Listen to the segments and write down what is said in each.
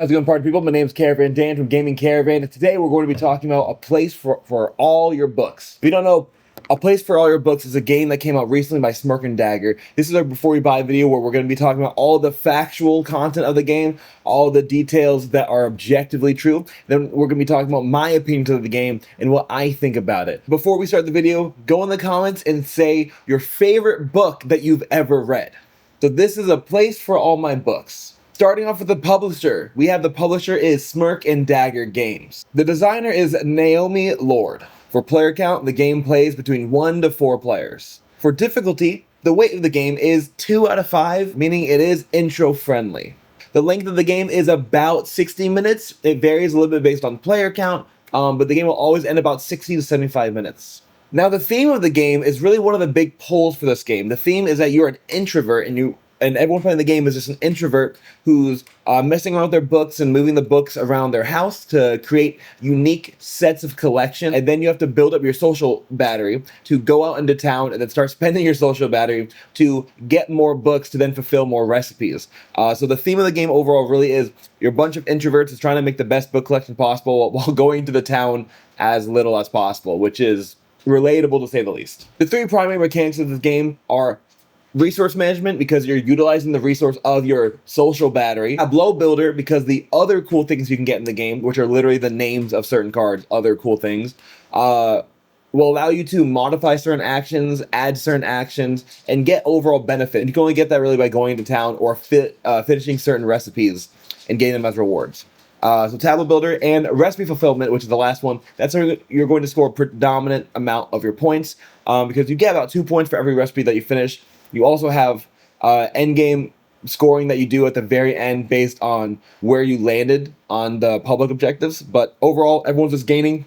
How's it going, party people? My name is Caravan Dan from Gaming Caravan, and today we're going to be talking about a place for all your books. If you don't know, A Place for All Your Books is a game that came out recently by Smirk and Dagger. This is our before you buy video where we're going to be talking about all the factual content of the game, all the details that are objectively true. Then we're going to be talking about my opinions of the game and what I think about it. Before we start the video, go in the comments and say your favorite book that you've ever read. So this is A Place for All My Books. Starting off with the publisher, we have the publisher is Smirk and Dagger Games. The designer is Naomi Lord. For player count, the game plays between 1 to 4 players. For difficulty, the weight of the game is 2 out of 5, meaning it is intro friendly. The length of the game is about 60 minutes. It varies a little bit based on player count, but the game will always end about 60 to 75 minutes. Now, the theme of the game is really one of the big pulls for this game. The theme is that you're an introvert and everyone playing the game is just an introvert who's messing around with their books and moving the books around their house to create unique sets of collection. And then you have to build up your social battery to go out into town and then start spending your social battery to get more books to then fulfill more recipes. So the theme of the game overall really is you're a bunch of introverts that's trying to make the best book collection possible while going to the town as little as possible, which is relatable to say the least. The 3 primary mechanics of this game are resource management, because you're utilizing the resource of your social battery. A blow builder, because the other cool things you can get in the game, which are literally the names of certain cards, other cool things, will allow you to modify certain actions, add certain actions, and get overall benefit. And you can only get that really by going to town or finishing certain recipes and getting them as rewards. So tableau builder and recipe fulfillment, which is the last one, that's how you're going to score a predominant amount of your points, because you get about 2 points for every recipe that you finish. You also have end game scoring that you do at the very end based on where you landed on the public objectives. But overall, everyone's just gaining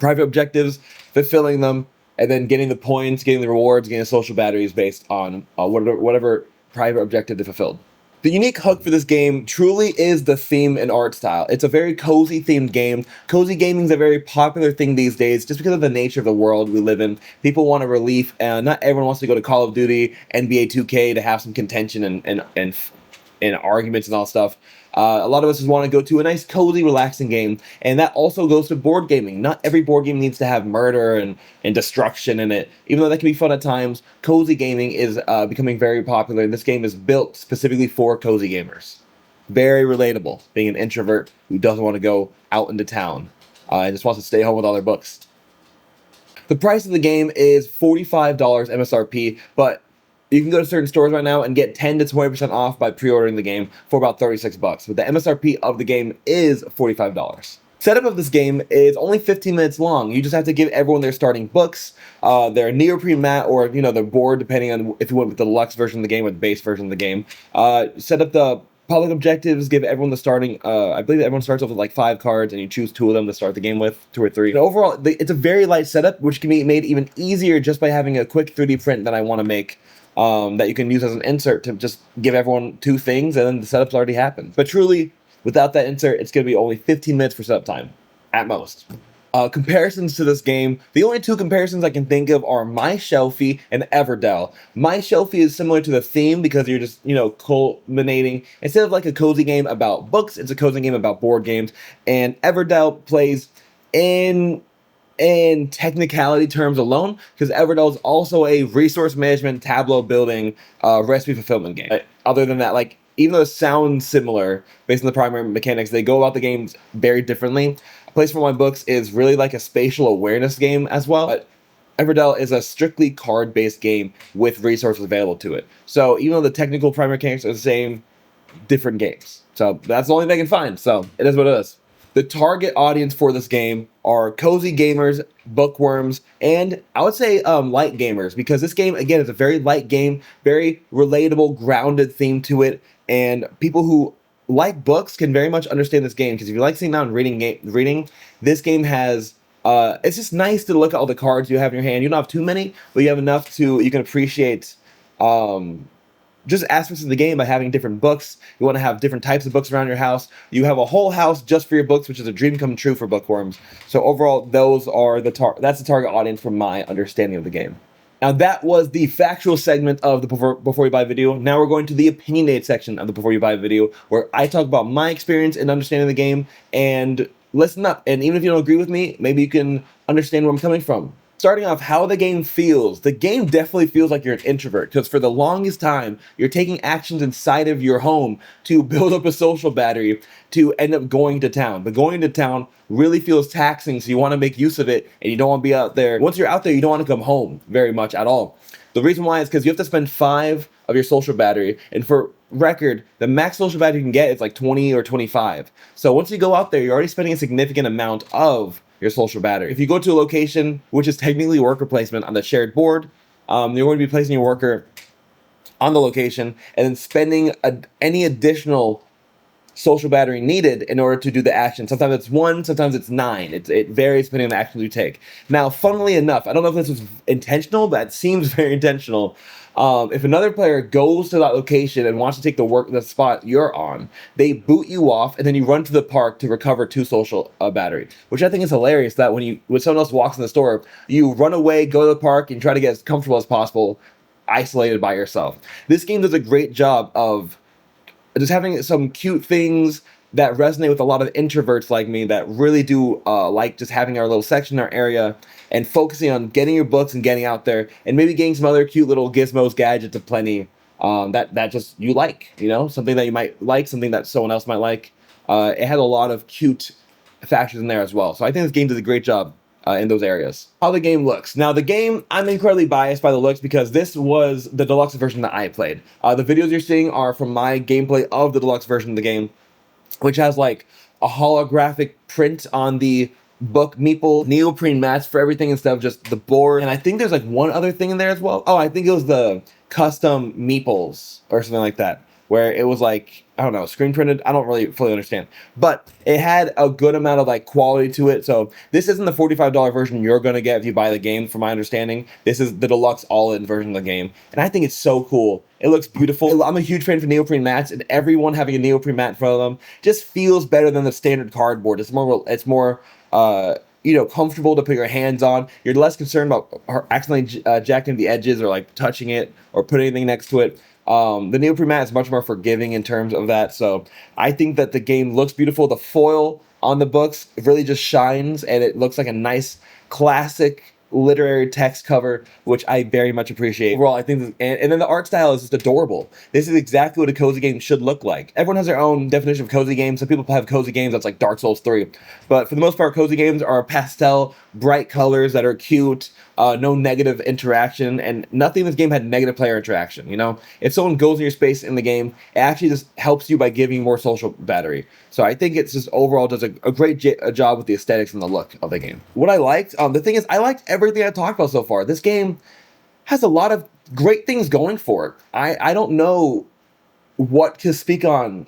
private objectives, fulfilling them, and then getting the points, getting the rewards, getting the social batteries based on whatever private objective they fulfilled. The unique hook for this game truly is the theme and art style. It's a very cozy themed game. Cozy gaming is a very popular thing these days just because of the nature of the world we live in. People want a relief, and not everyone wants to go to Call of Duty, NBA 2K to have some contention and arguments and all stuff. A lot of us just want to go to a nice, cozy, relaxing game, and that also goes to board gaming. Not every board game needs to have murder and destruction in it. Even though that can be fun at times, cozy gaming is becoming very popular, and this game is built specifically for cozy gamers. Very relatable, being an introvert who doesn't want to go out into town and just wants to stay home with all their books. The price of the game is $45 MSRP, but you can go to certain stores right now and get 10 to 20% off by pre-ordering the game for about $36. But the MSRP of the game is $45. Setup of this game is only 15 minutes long. You just have to give everyone their starting books, their neoprene mat, or the board, depending on if you went with the deluxe version of the game or the base version of the game. Set up the public objectives, give everyone the starting, I believe everyone starts off with like 5 cards, and you choose 2 of them to start the game with, 2 or 3. And overall, it's a very light setup, which can be made even easier just by having a quick 3D print that I want to make. That you can use as an insert to just give everyone 2 things, and then the setup's already happened. But truly, without that insert, it's going to be only 15 minutes for setup time, at most. Comparisons to this game, the only 2 comparisons I can think of are My Shelfie and Everdell. My Shelfie is similar to the theme because you're just, culminating. Instead of like a cozy game about books, it's a cozy game about board games. And Everdell plays in technicality terms alone, because Everdell is also a resource management, tableau building, recipe fulfillment game. Other than that, even though it sounds similar based on the primary mechanics, they go about the games very differently. A Place for My Books is really like a spatial awareness game as well, but Everdell is a strictly card-based game with resources available to it. So even though the technical primary mechanics are the same, different games. So that's the only thing I can find, so it is what it is. The target audience for this game are cozy gamers, bookworms, and I would say light gamers, because this game, again, is a very light game, very relatable, grounded theme to it, and people who like books can very much understand this game, because if you like sitting down and reading, this game has, it's just nice to look at all the cards you have in your hand. You don't have too many, but you have enough to, you can appreciate just aspects of the game by having different books. You want to have different types of books around your house. You have a whole house just for your books, which is a dream come true for bookworms. So overall, those are that's the target audience from my understanding of the game. Now that was the factual segment of the before you buy video. Now we're going to the opinionated section of the before you buy video, where I talk about my experience in understanding the game, and listen up. And even if you don't agree with me, maybe you can understand where I'm coming from. Starting off, how the game feels. The game definitely feels like you're an introvert, because for the longest time, you're taking actions inside of your home to build up a social battery to end up going to town. But going to town really feels taxing, so you want to make use of it, and you don't want to be out there. Once you're out there, you don't want to come home very much at all. The reason why is because you have to spend 5 of your social battery, and for record, the max social battery you can get is like 20 or 25. So once you go out there, you're already spending a significant amount of your social battery. If you go to a location, which is technically worker placement on the shared board, you're going to be placing your worker on the location and then spending any additional social battery needed in order to do the action. Sometimes it's 1, sometimes it's 9. It varies depending on the actions you take. Now, funnily enough, I don't know if this was intentional, but it seems very intentional. If another player goes to that location and wants to take the spot you're on, they boot you off, and then you run to the park to recover 2 social battery, which I think is hilarious. That when someone else walks in the store, you run away, go to the park, and try to get as comfortable as possible, isolated by yourself. This game does a great job of just having some cute things that resonate with a lot of introverts like me that really do like just having our little section, our area, and focusing on getting your books and getting out there, and maybe getting some other cute little gizmos, gadgets aplenty that just you like, something that you might like, something that someone else might like. It had a lot of cute factors in there as well. So I think this game does a great job in those areas. How the game looks. Now the game, I'm incredibly biased by the looks because this was the deluxe version that I played. The videos you're seeing are from my gameplay of the deluxe version of the game, which has like a holographic print on the book meeple, neoprene mats for everything instead of just the board. And I think there's like one other thing in there as well. Oh, I think it was the custom meeples or something like that, where it was like, I don't know, screen printed. I don't really fully understand, but it had a good amount of like quality to it. So this isn't the $45 version you're going to get if you buy the game, from my understanding. This is the deluxe all-in version of the game, and I think it's so cool. It looks beautiful. I'm a huge fan for neoprene mats, and everyone having a neoprene mat in front of them just feels better than the standard cardboard. It's more comfortable to put your hands on. You're less concerned about accidentally jacking the edges or like touching it or putting anything next to it. The neoprene mat is much more forgiving in terms of that, so I think that the game looks beautiful. The foil on the books really just shines, and it looks like a nice classic literary text cover, which I very much appreciate. Overall, I think, and then the art style is just adorable. This is exactly what a cozy game should look like. Everyone has their own definition of cozy games. Some people have cozy games that's like Dark Souls 3, but for the most part, cozy games are pastel, bright colors that are cute, no negative interaction, and nothing in this game had negative player interaction. If someone goes in your space in the game, it actually just helps you by giving you more social battery. So I think it's just overall does a great job with the aesthetics and the look of the game. What I liked, the thing is, I liked everything I talked about so far. This game has a lot of great things going for it. I don't know what to speak on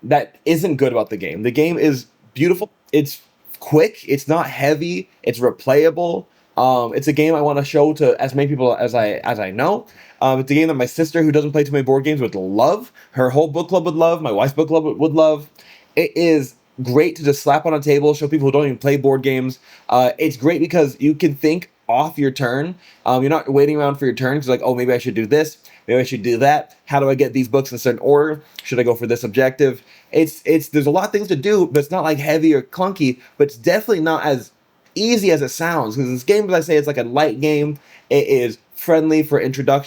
that isn't good about the game. The game is beautiful. It's quick. It's not heavy. It's replayable. It's a game I want to show to as many people as I know. It's a game that my sister, who doesn't play too many board games, would love. Her whole book club would love. My wife's book club would love. It is great to just slap on a table, show people who don't even play board games. It's great because you can think off your turn. You're not waiting around for your turn. It's like, oh, maybe I should do this. Maybe I should do that. How do I get these books in a certain order? Should I go for this objective? There's a lot of things to do, but it's not like heavy or clunky, but it's definitely not as easy as it sounds, because this game, as I say, it's like a light game. It is friendly for intro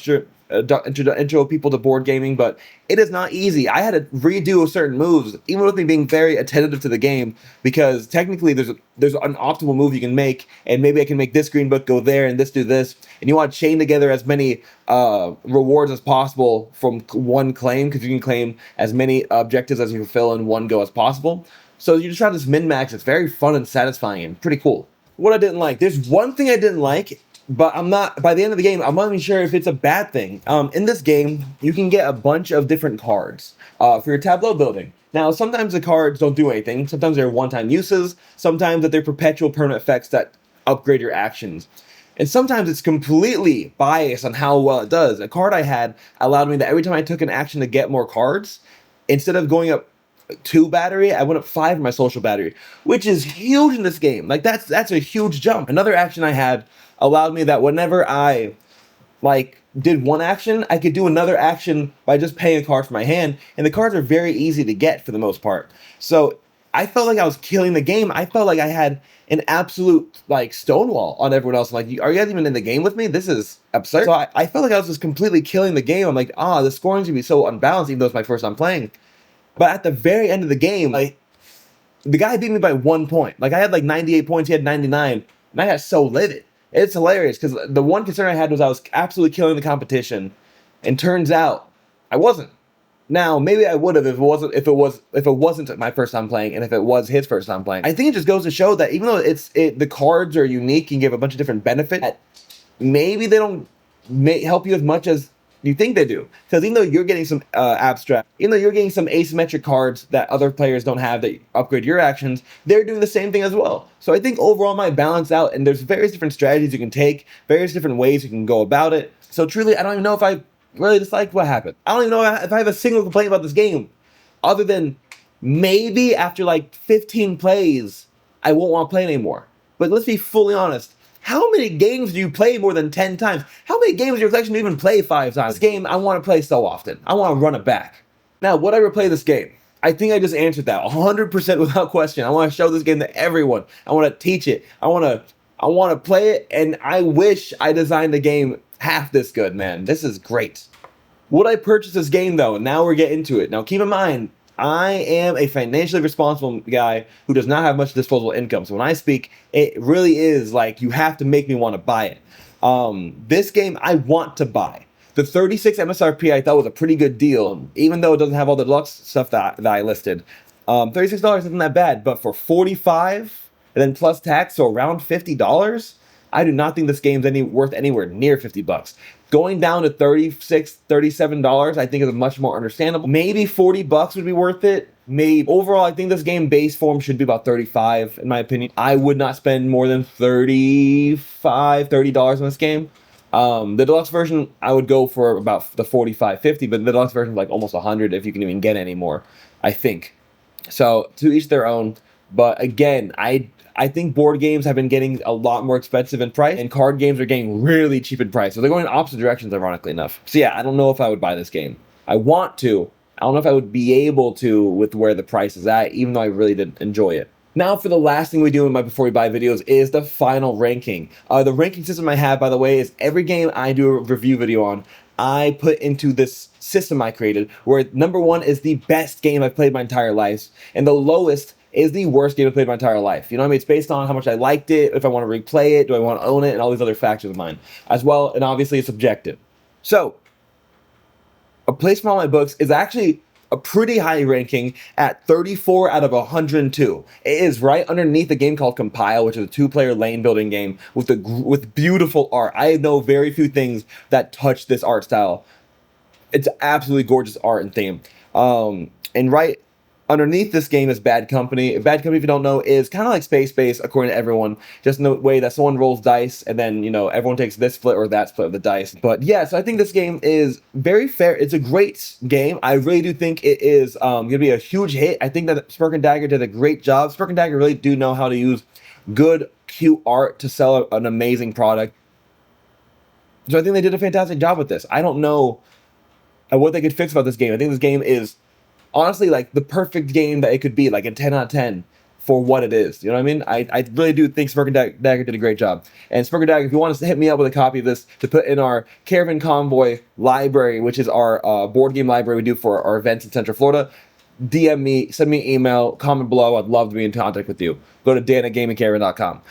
people to board gaming, but it is not easy. I had to redo certain moves, even with me being very attentive to the game, because technically there's an optimal move you can make, and maybe I can make this green book go there and this do this, and you want to chain together as many rewards as possible from one claim, because you can claim as many objectives as you can fill in one go as possible. So you just try this min-max. It's very fun and satisfying and pretty cool. What I didn't like, there's one thing I didn't like, but by the end of the game, I'm not even sure if it's a bad thing. In this game, you can get a bunch of different cards for your tableau building. Now, sometimes the cards don't do anything. Sometimes they're one-time uses. Sometimes that they're perpetual permanent effects that upgrade your actions. And sometimes it's completely biased on how well it does. A card I had allowed me that every time I took an action to get more cards, instead of going up 2 battery, I went up 5 in my social battery, which is huge in this game. Like that's a huge jump. Another action I had allowed me that whenever I like did one action, I could do another action by just paying a card from my hand, and the cards are very easy to get for the most part. So I felt like I was killing the game. I felt like I had an absolute like stonewall on everyone else. I'm like, are you guys even in the game with me? This is absurd. So I felt like I was just completely killing the game. I'm like, the scoring's gonna be so unbalanced, even though it's my first time playing. But at the very end of the game, like the guy beat me by 1 point. Like I had like 98 points, he had 99, and I got so livid. It's hilarious because the one concern I had was I was absolutely killing the competition, and turns out I wasn't. Now maybe I would have if it wasn't my first time playing, and if it was his first time playing. I think it just goes to show that even though the cards are unique and give a bunch of different benefits, maybe they don't help you as much as you think they do. Because even though you're getting some even though you're getting some asymmetric cards that other players don't have that upgrade your actions, they're doing the same thing as well. So I think overall might balance out, and there's various different strategies you can take, various different ways you can go about it. So truly, I don't even know if I really disliked what happened. I don't even know if I have a single complaint about this game, other than maybe after like 15 plays, I won't want to play anymore. But let's be fully honest. How many games do you play more than 10 times? How many games in your collection do you even play 5 times? This game, I want to play so often. I want to run it back. Now, would I replay this game? I think I just answered that 100% without question. I want to show this game to everyone. I want to teach it. I want to play it, and I wish I designed the game half this good, man. This is great. Would I purchase this game, though? Now we're getting into it. Now, keep in mind, I am a financially responsible guy who does not have much disposable income. So when I speak, it really is like you have to make me want to buy it. This game I want to buy. The 36 MSRP I thought was a pretty good deal, even though it doesn't have all the deluxe stuff that I listed. $36 isn't that bad, but for $45 and then plus tax, so around $50, I do not think this game's worth anywhere near $50. Going down to $36, $37, I think is much more understandable. Maybe $40 would be worth it. Maybe overall, I think this game base form should be about $35, in my opinion. I would not spend more than $30 on this game. The deluxe version, I would go for about the $45, $50, but the deluxe version is like almost $100 if you can even get any more, I think. So to each their own. But again, I think board games have been getting a lot more expensive in price, and card games are getting really cheap in price. So they're going in opposite directions, ironically enough. So yeah, I don't know if I would buy this game. I want to. I don't know if I would be able to with where the price is at, even though I really did enjoy it. Now for the last thing we do in my before we buy videos is the final ranking. The ranking system I have, by the way, is every game I do a review video on, I put into this system I created, where number 1 is the best game I've played my entire life, and the lowest is the worst game I've played my entire life. You know what I mean? It's based on how much I liked it, if I want to replay it, do I want to own it, and all these other factors of mine as well. And obviously it's subjective. So A Place for All My Books is actually a pretty high ranking at 34 out of 102. It is right underneath a game called Compile, which is a 2-player lane building game with beautiful art. I know very few things that touch this art style. It's absolutely gorgeous art and theme. And right underneath this game is Bad Company. Bad Company, if you don't know, is kind of like Space Base, according to everyone. Just in the way that someone rolls dice, and then, you know, everyone takes this split or that split of the dice. But yeah, so I think this game is very fair. It's a great game. I really do think it is going to be a huge hit. I think that Smirk and Dagger did a great job. Smirk and Dagger really do know how to use good, cute art to sell an amazing product. So I think they did a fantastic job with this. I don't know what they could fix about this game. I think this game is honestly like the perfect game that it could be, like a 10 out of 10 for what it is. You know what I mean? I really do think Smirk and Dagger did a great job. And Smirk and Dagger, if you want to hit me up with a copy of this to put in our Caravan Convoy library, which is our board game library we do for our events in Central Florida, DM me, send me an email, comment below. I'd love to be in contact with you. Go to dan@gamingcaravan.com.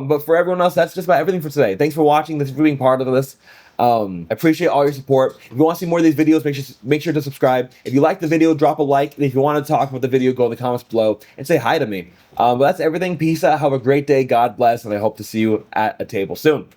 But for everyone else, that's just about everything for today. Thanks for watching. Thanks for being part of this. I appreciate all your support. If you want to see more of these videos, make sure to subscribe. If you like the video, drop a like. And if you want to talk about the video, go in the comments below and say hi to me. But that's everything. Peace out. Have a great day. God bless. And I hope to see you at a table soon.